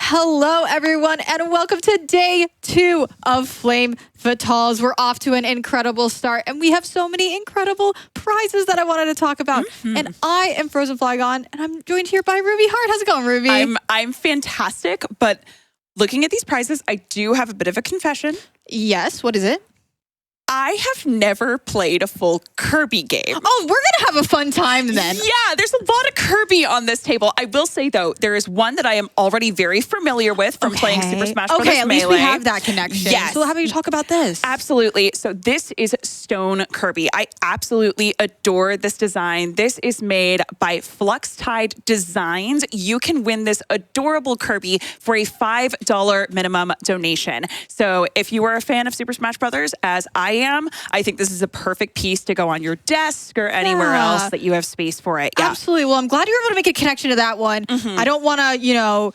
Hello, everyone, and welcome to day 2 of Flame Fatales. We're off to an incredible start, and we have so many incredible prizes that I wanted to talk about. And I am Frozen Flygon, and I'm joined here by Ruby Hart. How's it going, Ruby? I'm fantastic, but looking at these prizes, I do have a bit of a confession. Yes, what is it? I have never played a full Kirby game. Oh, we're going to have a fun time then. Yeah, there's a lot of Kirby on this table. I will say, though, there is one that I am already very familiar with from playing Super Smash Bros. Okay, at least Melee. we have that connection. Yes. So how about you talk about this? Absolutely. So this is Stone Kirby. I absolutely adore this design. This is made by Flux Tide Designs. You can win this adorable Kirby for a $5 minimum donation. So if you are a fan of Super Smash Bros., as I am, I think this is a perfect piece to go on your desk or anywhere else that you have space for it. Yeah. Absolutely. Well, I'm glad you were able to make a connection to that one. I don't want to,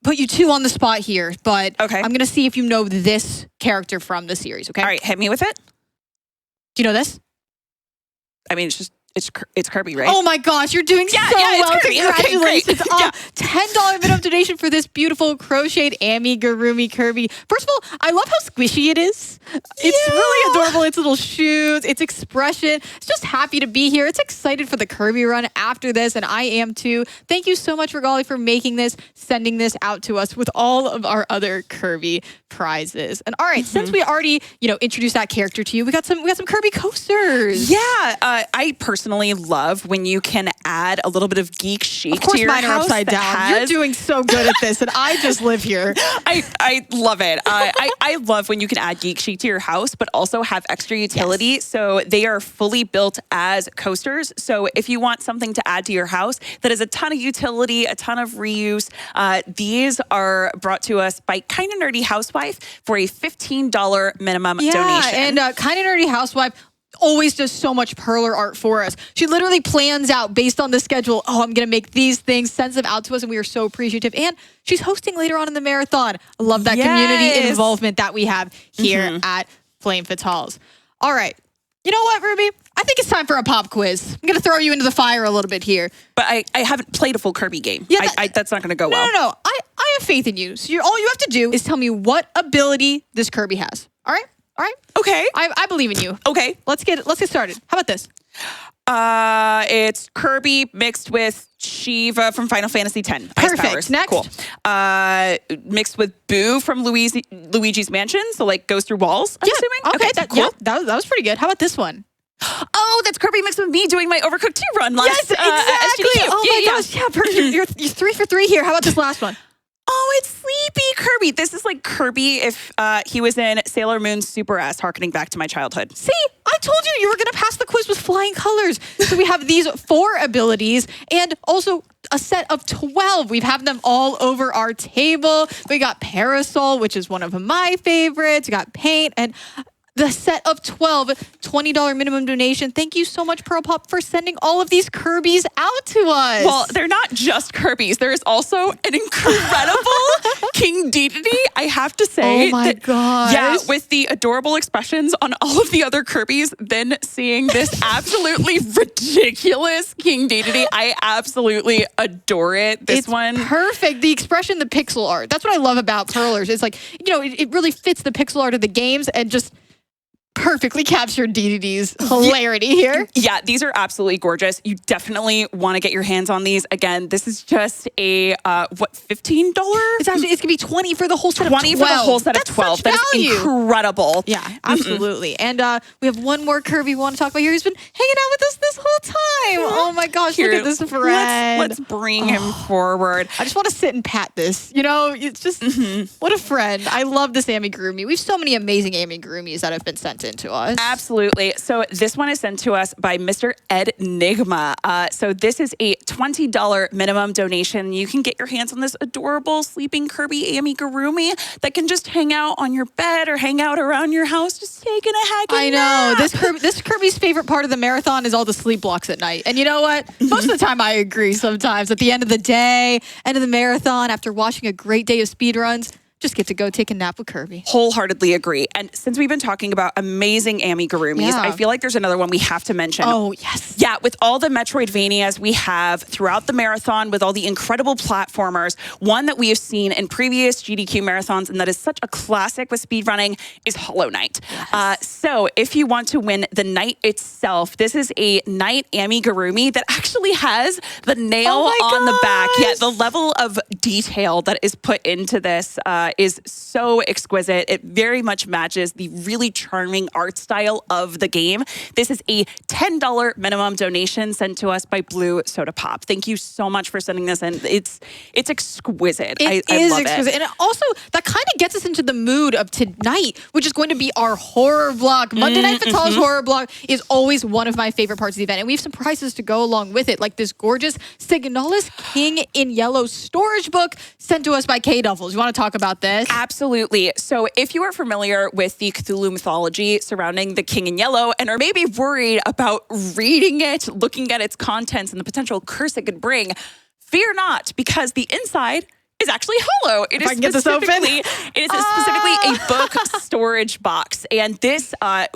put you two on the spot here, but I'm going to see if you know this character from the series, okay? All right, hit me with it. Do you know this? I mean, it's Kirby, right? Oh my gosh, you're doing so well. Congratulations. $10 minimum donation for this beautiful crocheted amigurumi Kirby. First of all, I love how squishy it is. It's really adorable. Its little shoes, its expression. It's just happy to be here. It's excited for the Kirby run after this, and I am too. Thank you so much, Regali, for making this, sending this out to us with all of our other Kirby prizes. And all right, since we already, introduced that character to you, we got some Kirby coasters. Yeah, I personally love when you can add a little bit of geek chic to your house. Of course, mine are upside down. You're doing so good at this, and I just live here. I love it. I love when you can add geek chic to your house, but also have extra utility. Yes. So they are fully built as coasters. So if you want something to add to your house that has a ton of utility, a ton of reuse, these are brought to us by Kinda Nerdy Housewife for a $15 minimum donation. And Kinda Nerdy Housewife always does so much perler art for us. She literally plans out based on the schedule. Oh, I'm going to make these things, sends them out to us, and we are so appreciative. And she's hosting later on in the marathon. I love that community involvement that we have here at Flame Fatales. All right. You know what, Ruby? I think it's time for a pop quiz. I'm going to throw you into the fire a little bit here. But I haven't played a full Kirby game. Yeah, that's not going to go well. No. I have faith in you. So all you have to do is tell me what ability this Kirby has. All right? All right. Okay. I believe in you. Okay. Let's get started. How about this? It's Kirby mixed with Shiva from Final Fantasy X. Perfect. Powers. Next. Cool. Mixed with Boo from Luigi's Mansion. So goes through walls, I'm assuming. Okay. Cool. Yeah, that was pretty good. How about this one? Oh, that's Kirby mixed with me doing my Overcooked 2 run last. Yes, exactly. Oh my gosh. Yeah, perfect. You're 3 for 3 here. How about this last one? Oh, it's Sleepy Kirby. This is like Kirby if he was in Sailor Moon's Super S, harkening back to my childhood. See, I told you were going to pass the quiz with flying colors. So we have these 4 abilities and also a set of 12. We have them all over our table. We got Parasol, which is one of my favorites. We got Paint and the set of 12, $20 minimum donation. Thank you so much, Pearl Pop, for sending all of these Kirbys out to us. Well, they're not just Kirbys. There's also an incredible King Dedede, I have to say. Oh my gosh. Yeah, with the adorable expressions on all of the other Kirbys, then seeing this absolutely ridiculous King Dedede, I absolutely adore it. It's perfect. The expression, the pixel art. That's what I love about Perlers. It's like, it really fits the pixel art of the games and just perfectly captured Dedede's hilarity here. Yeah, these are absolutely gorgeous. You definitely want to get your hands on these. Again, this is just a, $15? It's going to be 20 for the whole set of 12. 20 for the whole set of 12. That is incredible. Yeah, absolutely. And we have one more Kirby we want to talk about here. He's been hanging out with us this whole time. Oh my gosh, look at this friend. Let's bring him forward. I just want to sit and pat this. It's just, what a friend. I love this amigurumi. We have so many amazing amigurumis that have been sent in to us. Absolutely. So this one is sent to us by Mr. Ed Nigma. So this is a $20 minimum donation. You can get your hands on this adorable sleeping Kirby amigurumi that can just hang out on your bed or hang out around your house, just taking a heck of a nap. This Kirby's favorite part of the marathon is all the sleep blocks at night. And you know what? Most of the time I agree sometimes. At the end of the day, end of the marathon, after watching a great day of speedruns, just get to go take a nap with Kirby. Wholeheartedly agree. And since we've been talking about amazing amigurumis, I feel like there's another one we have to mention. Oh, yes. Yeah, with all the Metroidvanias we have throughout the marathon, with all the incredible platformers, one that we have seen in previous GDQ marathons, and that is such a classic with speedrunning, is Hollow Knight. Yes. So if you want to win the night itself, this is a night amigurumi that actually has the nail on the back. Yeah, the level of detail that is put into this is so exquisite. It very much matches the really charming art style of the game. This is a $10 minimum donation sent to us by Blue Soda Pop. Thank you so much for sending this in. It's exquisite. I love exquisite. it. And also, that kind of gets us into the mood of tonight, which is going to be our horror block. Monday Night Fatale's horror block is always one of my favorite parts of the event. And we have some prizes to go along with it, like this gorgeous Signalis King in Yellow storage book sent to us by K-Duffles. You want to talk about this? Absolutely. So if you are familiar with the Cthulhu mythology surrounding the King in Yellow and are maybe worried about reading it, looking at its contents and the potential curse it could bring, fear not, because the inside is actually hollow. It is specifically a book storage box. And this,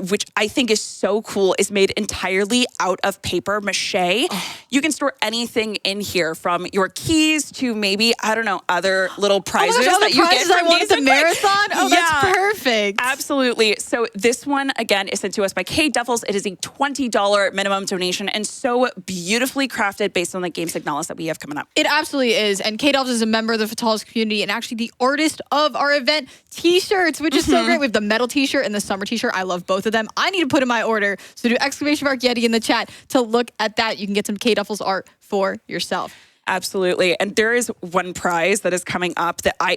which I think is so cool, is made entirely out of paper mache. You can store anything in here, from your keys to maybe, I don't know, other little prizes that you get from the marathon. Oh, yeah, that's perfect. Absolutely. So this one, again, is sent to us by K-Duffles. It is a $20 minimum donation and so beautifully crafted based on the game Signalis that we have coming up. It absolutely is. And K-Duffles is a member of the Fatales community and actually the artist of our event t-shirts, which is so great. We have the metal t-shirt and the summer t-shirt. I love both of them. I need to put in my order. So do ! Yeti in the chat to look at that. You can get some K-Duffles art for yourself. Absolutely. And there is one prize that is coming up that I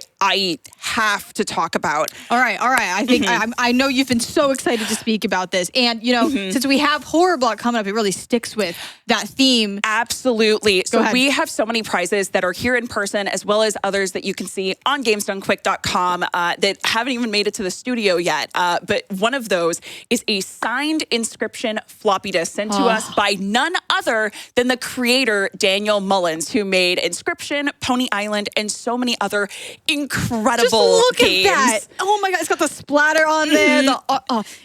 have to talk about. All right. I think I know you've been so excited to speak about this. And, you know, since we have Horror Block coming up, it really sticks with that theme. Absolutely. So we have so many prizes that are here in person, as well as others that you can see on GamesDoneQuick.com that haven't even made it to the studio yet. But one of those is a signed inscription floppy disk sent to us by none other than the creator, Daniel Mullins, who made Inscription, Pony Island, and so many other incredible Just look games. At that. Oh my God, it's got the splatter on there.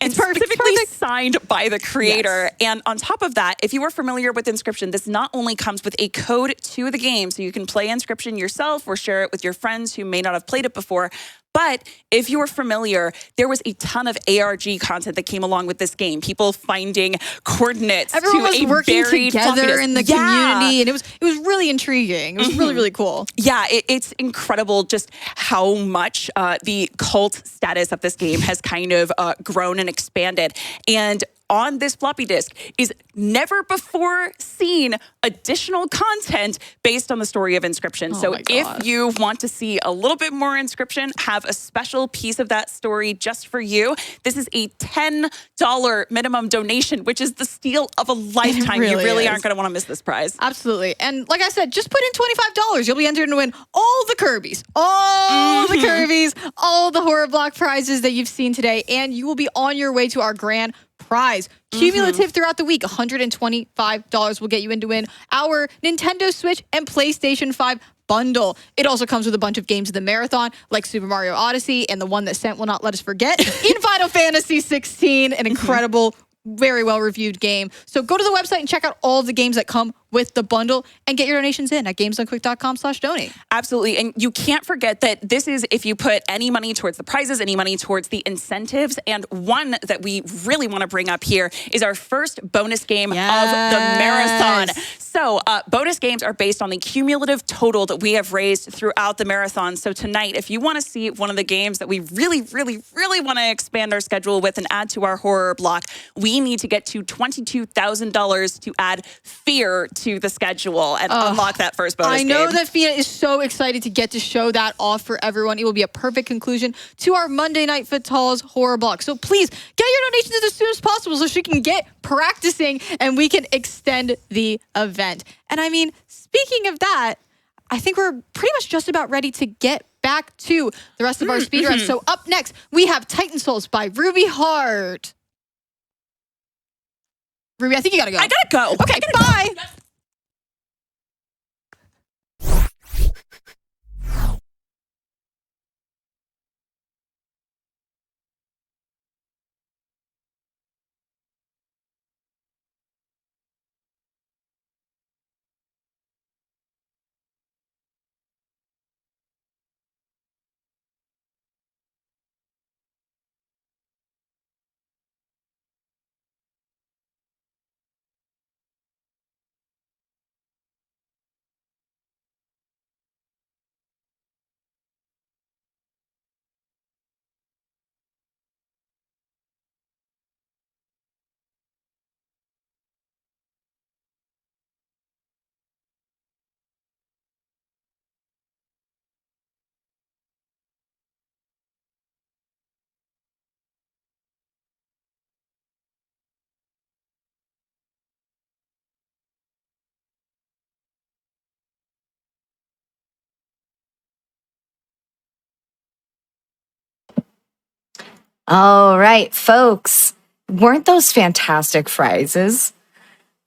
It's specifically signed by the creator. Yes. And on top of that, if you are familiar with Inscription, this not only comes with a code to the game, so you can play Inscription yourself or share it with your friends who may not have played it before, but if you are familiar, there was a ton of ARG content that came along with this game. People finding coordinates. Everyone was working together in the community, and it was really intriguing. It was really cool. Yeah, it's incredible just how much the cult status of this game has kind of grown and expanded. And on this floppy disk is never before seen additional content based on the story of Inscription. So if you want to see a little bit more Inscription, have a special piece of that story just for you, this is a $10 minimum donation, which is the steal of a lifetime. You really aren't going to want to miss this prize. Absolutely. And like I said, just put in $25. You'll be entered to win all the Kirbys, all the Horror Block prizes that you've seen today, and you will be on your way to our grand prize. Cumulative throughout the week, $125 will get you in to win our Nintendo Switch and PlayStation 5 bundle. It also comes with a bunch of games of the marathon, like Super Mario Odyssey, and the one that Sent will not let us forget, in Final Fantasy 16, an incredible, very well-reviewed game. So go to the website and check out all of the games that come with the bundle and get your donations in at gamesdonequick.com/donate. Absolutely. And you can't forget that this is if you put any money towards the prizes, any money towards the incentives. And one that we really want to bring up here is our first bonus game of the marathon. So bonus games are based on the cumulative total that we have raised throughout the marathon. So tonight, if you want to see one of the games that we really want to expand our schedule with and add to our horror block, we need to get to $22,000 to add Fear to the schedule and unlock that first bonus game. I know that Fia is so excited to get to show that off for everyone. It will be a perfect conclusion to our Monday Night Fatales horror block. So please get your donations in as soon as possible so she can get practicing and we can extend the event. And I mean, speaking of that, I think we're pretty much just about ready to get back to the rest of our speedruns. So up next, we have Titan Souls by Ruby Hart. Ruby, I think you gotta go. I gotta go. Okay, bye. All right, folks. Weren't those fantastic prizes?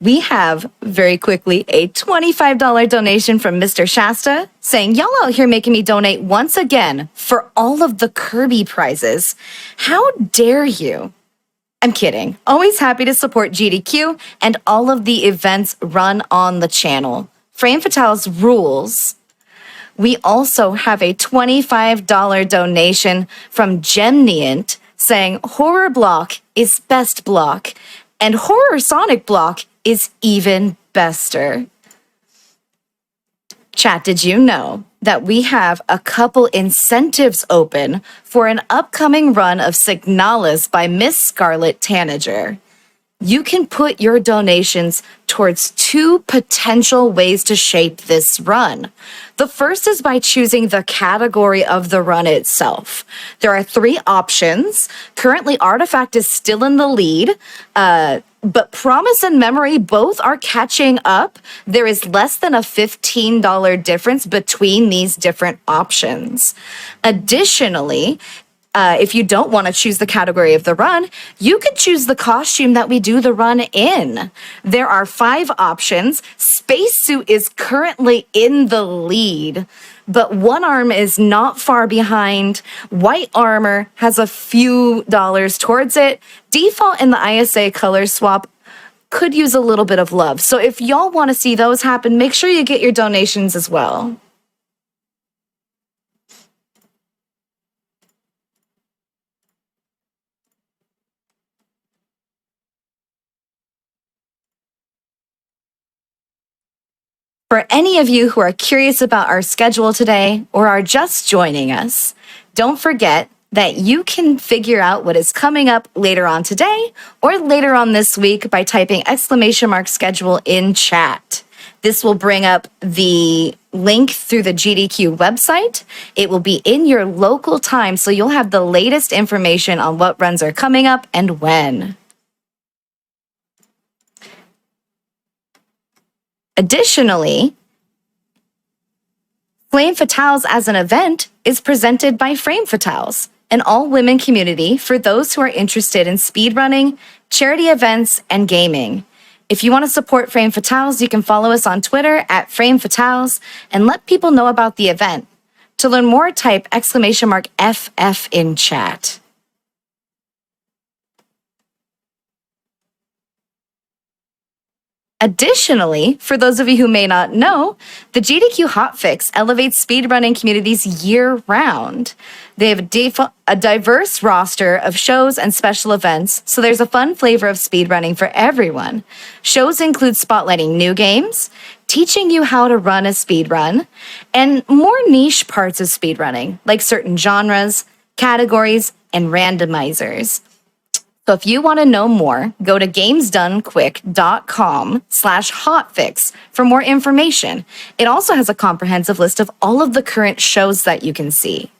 We have very quickly a $25 donation from Mr. Shasta saying, y'all out here making me donate once again for all of the Kirby prizes. How dare you? I'm kidding. Always happy to support GDQ and all of the events run on the channel. Frame Fatale's rules. We also have a $25 donation from Gemniant saying Horror Block is best block and Horror Sonic Block is even bester. Chat, did you know that we have a couple incentives open for an upcoming run of Signalis by Miss Scarlett Tanager? You can put your donations towards two potential ways to shape this run. The first is by choosing the category of the run itself. There are three options. Currently, Artifact is still in the lead, but Promise and Memory both are catching up. There is less than a $15 difference between these different options. Additionally, if you don't want to choose the category of the run, you could choose the costume that we do the run in. There are 5 options. Spacesuit is currently in the lead, but One Arm is not far behind. White Armor has a few dollars towards it. Default and the ISA color swap could use a little bit of love. So if y'all want to see those happen, make sure you get your donations as well. For any of you who are curious about our schedule today or are just joining us, don't forget that you can figure out what is coming up later on today or later on this week by typing !schedule in chat. This will bring up the link through the GDQ website. It will be in your local time, so you'll have the latest information on what runs are coming up and when. Additionally, Flame Fatales as an event is presented by Frame Fatales, an all-women community for those who are interested in speedrunning, charity events, and gaming. If you want to support Frame Fatales, you can follow us on Twitter at Frame Fatales and let people know about the event. To learn more, type !FF in chat. Additionally, for those of you who may not know, the GDQ Hotfix elevates speedrunning communities year-round. They have a diverse roster of shows and special events, so there's a fun flavor of speedrunning for everyone. Shows include spotlighting new games, teaching you how to run a speedrun, and more niche parts of speedrunning, like certain genres, categories, and randomizers. So if you want to know more, go to gamesdonequick.com/hotfix for more information. It also has a comprehensive list of all of the current shows that you can see.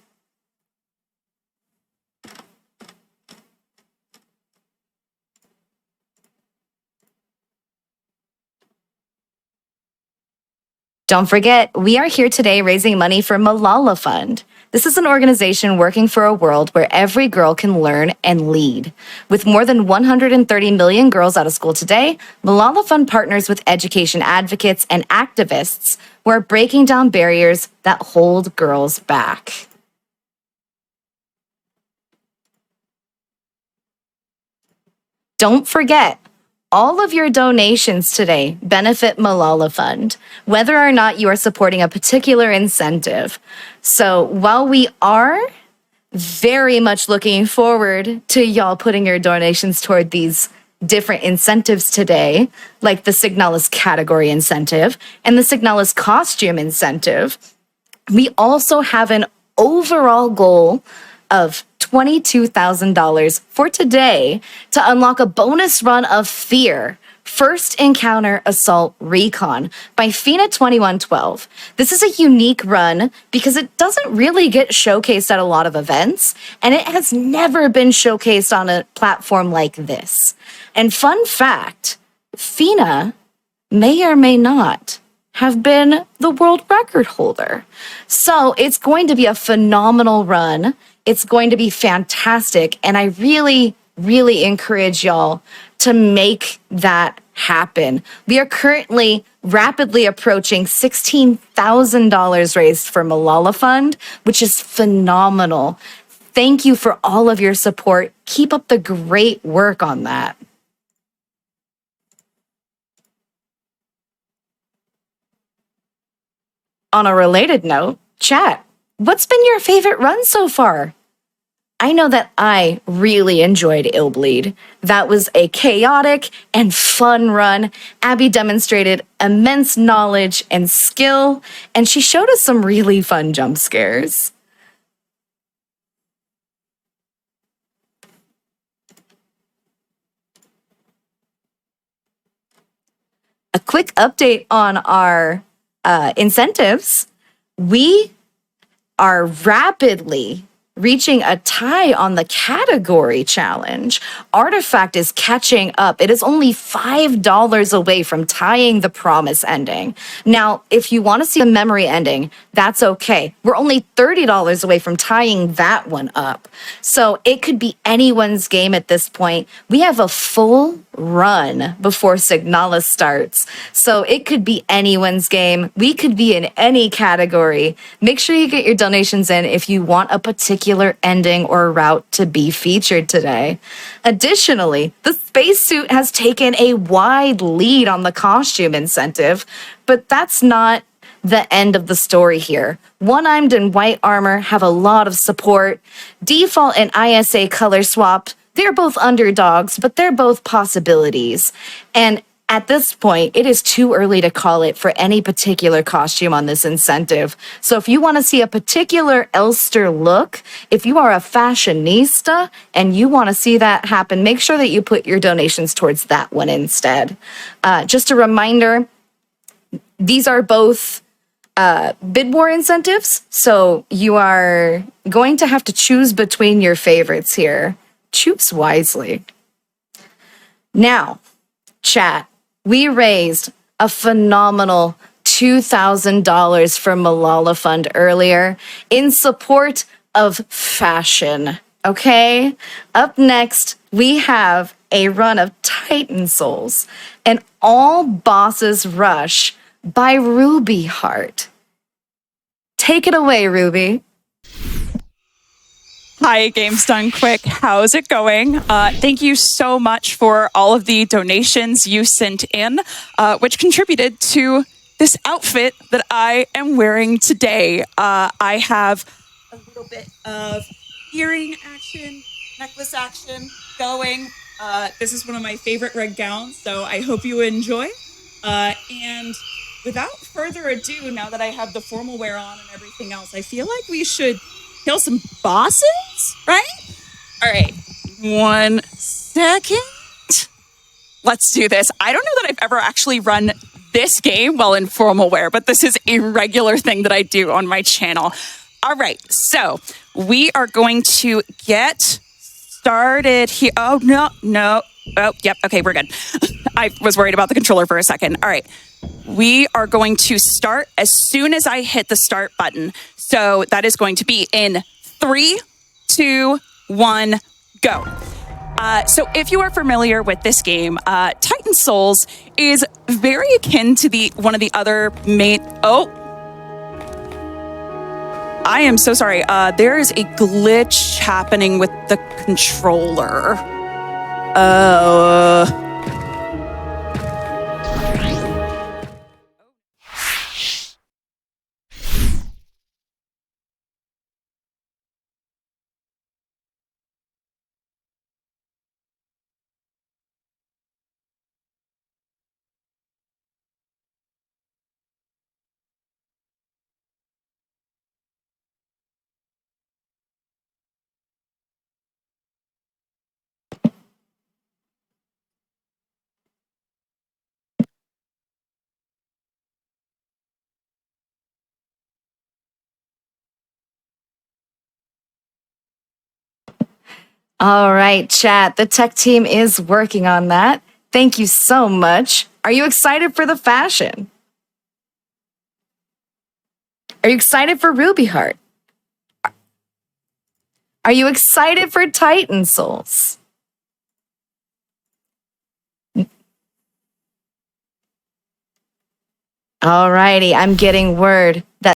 Don't forget, we are here today raising money for Malala Fund. This is an organization working for a world where every girl can learn and lead. With more than 130 million girls out of school today, Malala Fund partners with education advocates and activists who are breaking down barriers that hold girls back. Don't forget, all of your donations today benefit Malala Fund, whether or not you are supporting a particular incentive. So while we are very much looking forward to y'all putting your donations toward these different incentives today, like the Signalis category incentive and the Signalis costume incentive, we also have an overall goal of $22,000 for today to unlock a bonus run of Fear, First Encounter Assault Recon by Fina2112. This is a unique run because it doesn't really get showcased at a lot of events, and it has never been showcased on a platform like this. And fun fact, Fina may or may not have been the world record holder. So it's going to be a phenomenal run. It's going to be fantastic. And I really, really encourage y'all to make that happen. We are currently rapidly approaching $16,000 raised for Malala Fund, which is phenomenal. Thank you for all of your support. Keep up the great work on that. On a related note, chat, what's been your favorite run so far? I know that I really enjoyed Illbleed. That was a chaotic and fun run. Abby demonstrated immense knowledge and skill, and she showed us some really fun jump scares. A quick update on our incentives. We are rapidly reaching a tie on the category challenge. Artifact is catching up. It is only $5 away from tying the promise ending. Now, if you want to see the memory ending, that's okay. We're only $30 away from tying that one up. So it could be anyone's game at this point. We have a full run before Signalis starts. So it could be anyone's game. We could be in any category. Make sure you get your donations in if you want a particular ending or route to be featured today. Additionally, the spacesuit has taken a wide lead on the costume incentive, but that's not the end of the story here. One-Armed and White Armor have a lot of support. Default and ISA color swap, they're both underdogs, but they're both possibilities. And at this point, it is too early to call it for any particular costume on this incentive. So if you want to see a particular Elster look, if you are a fashionista and you want to see that happen, make sure that you put your donations towards that one instead. Just a reminder, these are both bid war incentives, so you are going to have to choose between your favorites here. Choose wisely. Now, chat, we raised a phenomenal $2,000 for Malala Fund earlier in support of fashion, okay? Up next, we have a run of Titan Souls, an all bosses rush by Ruby Heart. Take it away, Ruby. Hi, Games Done Quick. How's it going? Thank you so much for all of the donations you sent in, which contributed to this outfit that I am wearing today. I have a little bit of earring action, necklace action going. This is one of my favorite red gowns, so I hope you enjoy. And without further ado, now that I have the formal wear on and everything else, I feel like we should kill some bosses, right? All right, 1 second. Let's do this. I don't know that I've ever actually run this game while in formal wear, but this is a regular thing that I do on my channel. All right, so we are going to get started here. Oh, no. Oh, yep. Okay, we're good. I was worried about the controller for a second. All right. We are going to start as soon as I hit the start button. So that is going to be in 3, 2, 1, go. So if you are familiar with this game, Titan Souls is very akin to one of the other main... Oh, I am so sorry. There is a glitch happening with the controller. All right, chat. The tech team is working on that. Thank you so much. Are you excited for the fashion? Are you excited for Ruby Heart? Are you excited for Titan Souls? Alrighty, I'm getting word that